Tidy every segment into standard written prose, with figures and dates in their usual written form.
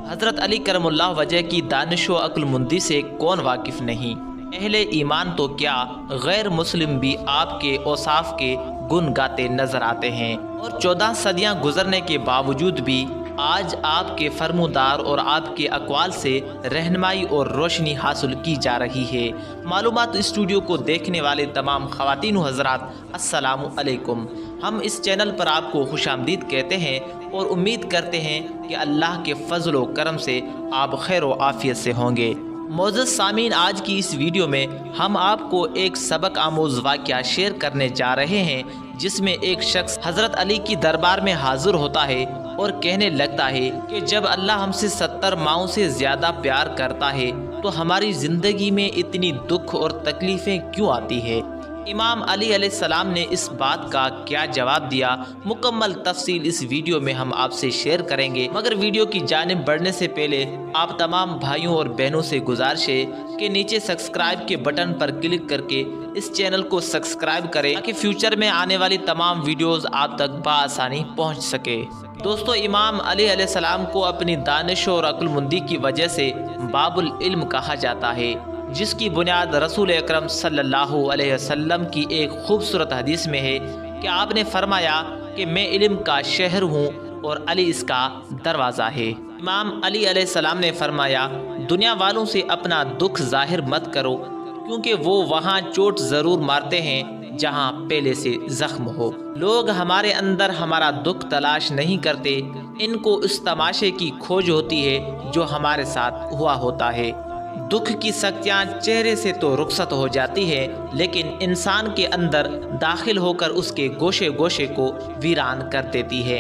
हज़रत अली करमुल्लाह वजह की दानिश व अक्लमंदी से कौन वाकिफ़ नहीं। अहले ईमान तो क्या गैर मुस्लिम भी आपके औसाफ के गुण गाते नजर आते हैं और 14 सदियां गुजरने के बावजूद भी आज आपके फरमुदार और आपके अक़वाल से रहनुमाई और रोशनी हासिल की जा रही है। मालूमात स्टूडियो को देखने वाले तमाम ख़वातीन व हज़रात अस्सलामु अलैकुम। हम इस चैनल पर आपको खुशामदीद कहते हैं और उम्मीद करते हैं कि अल्लाह के फजल व करम से आप खैर व आफियत से होंगे। मोअज़्ज़ज़ सामीन, आज की इस वीडियो में हम आपको एक सबक आमोज़ वाक़या शेयर करने जा रहे हैं जिसमें एक शख्स हज़रत अली की दरबार में हाज़िर होता है और कहने लगता है कि जब अल्लाह हमसे 70 माओं से ज़्यादा प्यार करता है तो हमारी ज़िंदगी में इतनी दुख और तकलीफ़ें क्यों आती है। इमाम अली अलैहिस्सलाम ने इस बात का क्या जवाब दिया, मुकम्मल तफसील इस वीडियो में हम आपसे शेयर करेंगे। मगर वीडियो की जानिब बढ़ने से पहले आप तमाम भाइयों और बहनों से गुजारिश है कि नीचे सब्सक्राइब के बटन पर क्लिक करके इस चैनल को सब्सक्राइब करें ताकि फ्यूचर में आने वाली तमाम वीडियोज़ आप तक बआसानी पहुँच सके। दोस्तों, इमाम अली अलैहिस्सलाम को अपनी दानिश और अक्लमंदी की वजह से बाबुल इल्म कहा जाता है, जिसकी बुनियाद रसूल अकरम सल्लल्लाहु अलैहि वसल्लम की एक खूबसूरत हदीस में है कि आपने फरमाया कि मैं इल्म का शहर हूँ और अली इसका दरवाज़ा है। इमाम अली अलैहिस्सलाम ने फरमाया, दुनिया वालों से अपना दुख जाहिर मत करो क्योंकि वो वहाँ चोट ज़रूर मारते हैं जहाँ पहले से ज़ख्म हो। लोग हमारे अंदर हमारा दुख तलाश नहीं करते, इनको उस तमाशे की खोज होती है जो हमारे साथ हुआ होता है। दुख की शक्तियाँ चेहरे से तो रुखसत हो जाती है लेकिन इंसान के अंदर दाखिल होकर उसके गोशे गोशे को वीरान कर देती है।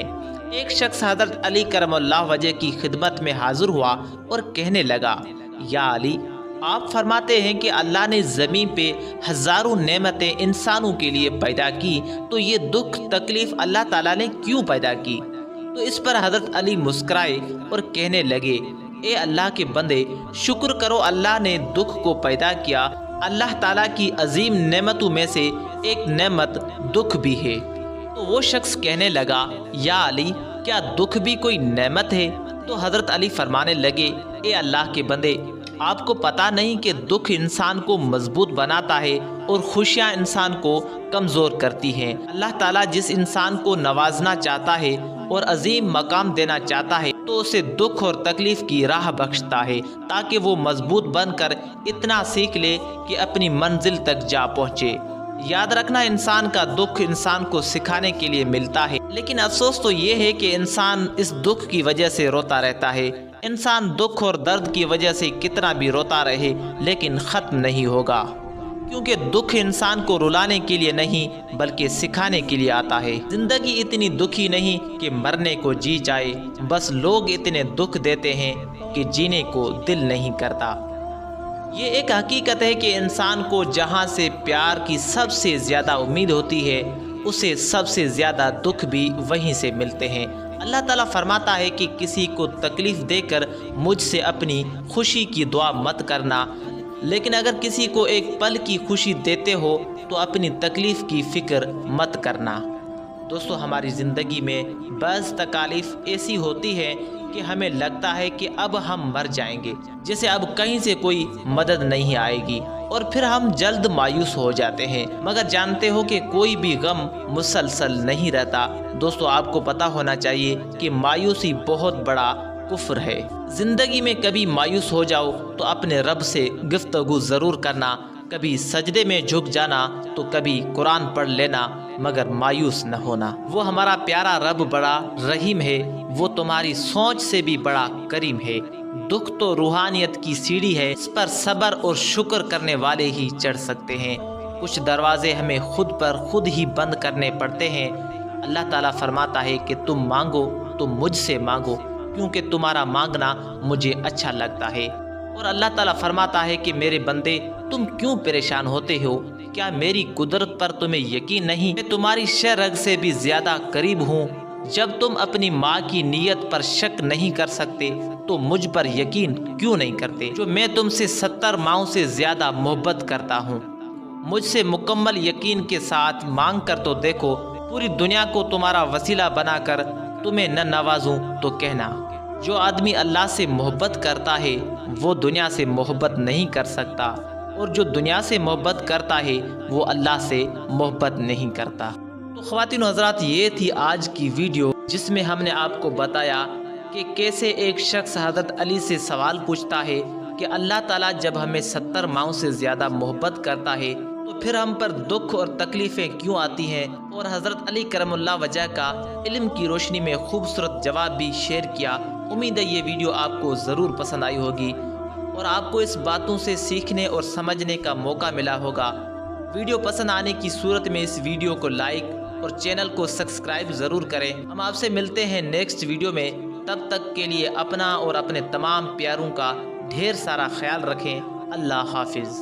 एक शख्स हज़रत अली करमुल्लाह वजह की खिदमत में हाजिर हुआ और कहने लगा, या अली, आप फरमाते हैं कि अल्लाह ने ज़मीन पे हज़ारों नेमतें इंसानों के लिए पैदा की, तो ये दुख तकलीफ़ अल्लाह ताला ने क्यों पैदा की। तो इस पर हज़रत अली मुस्कराए और कहने लगे, ए अल्लाह के बंदे, शुक्र करो अल्लाह ने दुख को पैदा किया। अल्लाह ताला की अजीम नेमतों में से एक नेमत दुख भी है। तो वो शख्स कहने लगा, या अली, क्या दुख भी कोई नेमत है। तो हज़रत अली फरमाने लगे, ए अल्लाह के बंदे, आपको पता नहीं कि दुख इंसान को मजबूत बनाता है और खुशियाँ इंसान को कमज़ोर करती हैं। अल्लाह ताला जिस इंसान को नवाजना चाहता है और अजीम मकाम देना चाहता है तो उसे दुख और तकलीफ़ की राह बख्शता है ताकि वो मजबूत बनकर इतना सीख ले कि अपनी मंजिल तक जा पहुँचे। याद रखना, इंसान का दुख इंसान को सिखाने के लिए मिलता है, लेकिन अफसोस तो ये है कि इंसान इस दुख की वजह से रोता रहता है। इंसान दुख और दर्द की वजह से कितना भी रोता रहे लेकिन ख़त्म नहीं होगा, क्योंकि दुख इंसान को रुलाने के लिए नहीं बल्कि सिखाने के लिए आता है। ज़िंदगी इतनी दुखी नहीं कि मरने को जी जाए, बस लोग इतने दुख देते हैं कि जीने को दिल नहीं करता। ये एक हकीकत है कि इंसान को जहाँ से प्यार की सबसे ज़्यादा उम्मीद होती है उसे सबसे ज़्यादा दुख भी वहीं से मिलते हैं। अल्लाह ताला फरमाता है कि किसी को तकलीफ़ देकर मुझसे अपनी खुशी की दुआ मत करना, लेकिन अगर किसी को एक पल की खुशी देते हो तो अपनी तकलीफ़ की फ़िक्र मत करना। दोस्तों, हमारी ज़िंदगी में बस तकालीफ़ ऐसी होती है कि हमें लगता है कि अब हम मर जाएंगे, जैसे अब कहीं से कोई मदद नहीं आएगी, और फिर हम जल्द मायूस हो जाते हैं। मगर जानते हो कि कोई भी गम मुसलसल नहीं रहता। दोस्तों, आपको पता होना चाहिए कि मायूसी बहुत बड़ा कुफ्र है। ज़िंदगी में कभी मायूस हो जाओ तो अपने रब से गुफ्तगू ज़रूर करना, कभी सजदे में झुक जाना तो कभी कुरान पढ़ लेना, मगर मायूस न होना। वो हमारा प्यारा रब बड़ा रहीम है, वो तुम्हारी सोच से भी बड़ा करीम है। दुख तो रूहानियत की सीढ़ी है, इस पर सब्र और शुक्र करने वाले ही चढ़ सकते हैं। कुछ दरवाजे हमें खुद पर खुद ही बंद करने पड़ते हैं। अल्लाह ताला फरमाता है कि तुम मांगो तो मुझसे मांगो, क्योंकि तुम्हारा मांगना मुझे अच्छा लगता है। और अल्लाह ताला फरमाता है कि मेरे बंदे, तुम क्यों परेशान होते हो, क्या मेरी कुदरत पर तुम्हें यकीन नहीं। मैं तुम्हारी शरग से भी ज़्यादा करीब हूँ। जब तुम अपनी माँ की नीयत पर शक नहीं कर सकते तो मुझ पर यकीन क्यों नहीं करते, जो मैं तुमसे 70 माओं से ज़्यादा मोहब्बत करता हूँ। मुझसे मुकम्मल यकीन के साथ मांग कर तो देखो, पूरी दुनिया को तुम्हारा वसीला बनाकर तुम्हें न नवाजूं तो कहना। جو آدمی اللہ سے محبت کرتا ہے وہ دنیا سے محبت نہیں کر سکتا، اور جو دنیا سے محبت کرتا ہے وہ اللہ سے محبت نہیں کرتا۔ تو خواتین و حضرات، یہ تھی آج کی ویڈیو، جس میں ہم نے آپ کو بتایا کہ کیسے ایک شخص حضرت علی سے سوال پوچھتا ہے کہ اللہ تعالیٰ جب ہمیں 70 ماؤں سے زیادہ محبت کرتا ہے تو پھر ہم پر دکھ اور تکلیفیں کیوں آتی ہیں، اور حضرت علی کرم اللہ وجہ کا علم کی روشنی میں خوبصورت جواب بھی شیئر کیا۔ امید ہے یہ ویڈیو آپ کو ضرور پسند آئی ہوگی اور آپ کو اس باتوں سے سیکھنے اور سمجھنے کا موقع ملا ہوگا۔ ویڈیو پسند آنے کی صورت میں اس ویڈیو کو لائک اور چینل کو سبسکرائب ضرور کریں۔ ہم آپ سے ملتے ہیں نیکسٹ ویڈیو میں، تب تک کے لیے اپنا اور اپنے تمام پیاروں کا ڈھیر سارا خیال رکھیں۔ اللہ حافظ۔